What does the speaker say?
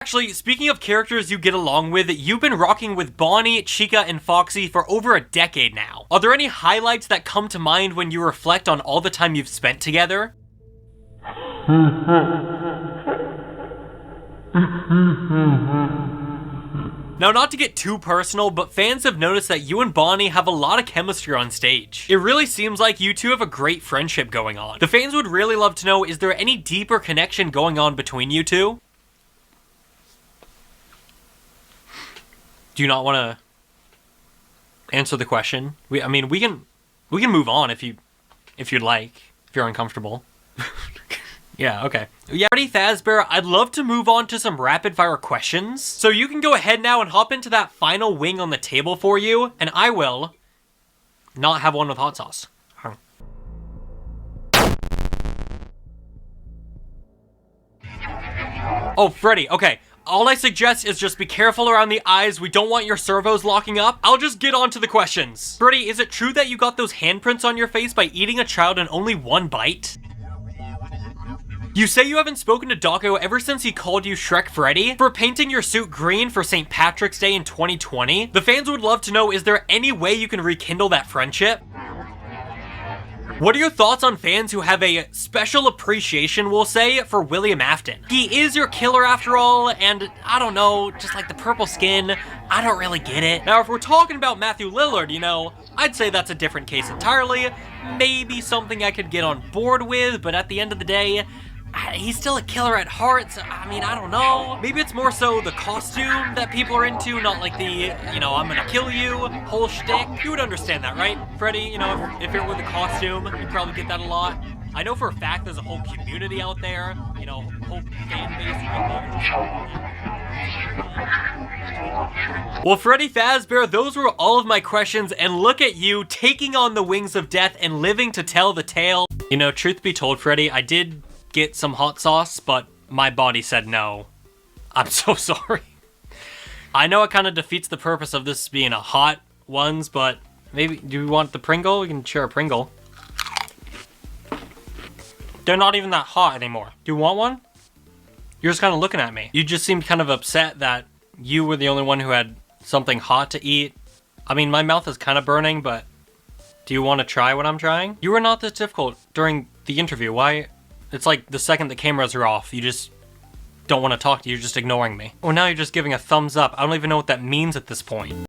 Actually, speaking of characters you get along with, you've been rocking with Bonnie, Chica, and Foxy for over a decade now. Are there any highlights that come to mind when you reflect on all the time you've spent together? Now, not to get too personal, but fans have noticed that you and Bonnie have a lot of chemistry on stage. It really seems like you two have a great friendship going on. The fans would really love to know, is there any deeper connection going on between you two? Do you not want to answer the question? I mean, we can move on if you'd like, if you're uncomfortable. Yeah, okay. Yeah, ready, Fazbear? I'd love to move on to some rapid fire questions. So you can go ahead now and hop into that final wing on the table for you, and I will not have one with hot sauce. Oh, Freddy, okay. All I suggest is just be careful around the eyes. We don't want your servos locking up. I'll just get on to the questions. Freddy, is it true that you got those handprints on your face by eating a child in only one bite? You say you haven't spoken to Dawko ever since he called you Shrek Freddy for painting your suit green for St. Patrick's Day in 2020. The fans would love to know, is there any way you can rekindle that friendship? What are your thoughts on fans who have a special appreciation, we'll say, for William Afton? He is your killer after all, and I don't know, just like the purple skin, I don't really get it. Now, if we're talking about Matthew Lillard, you know, I'd say that's a different case entirely. Maybe something I could get on board with, but at the end of the day, he's still a killer at heart, so, I mean, I don't know. Maybe it's more so the costume that people are into, not like the, you know, I'm gonna kill you whole shtick. You would understand that, right, Freddy? You know, if you're with the costume, you'd probably get that a lot. I know for a fact there's a whole community out there, you know, whole fan base. Well, Freddy Fazbear, those were all of my questions, and look at you taking on the wings of death and living to tell the tale. You know, truth be told, Freddy, I did get some hot sauce, but my body said no. I'm so sorry. I know it kind of defeats the purpose of this being a hot ones, but maybe, do you want the Pringle? We can share a Pringle. They're not even that hot anymore. Do you want one? You're just kind of looking at me. You just seemed kind of upset that you were the only one who had something hot to eat. I mean, my mouth is kind of burning, but do you want to try what I'm trying? You were not this difficult during the interview. Why? It's like the second the cameras are off, you just don't want to talk to you, you're just ignoring me. Well, now you're just giving a thumbs up. I don't even know what that means at this point.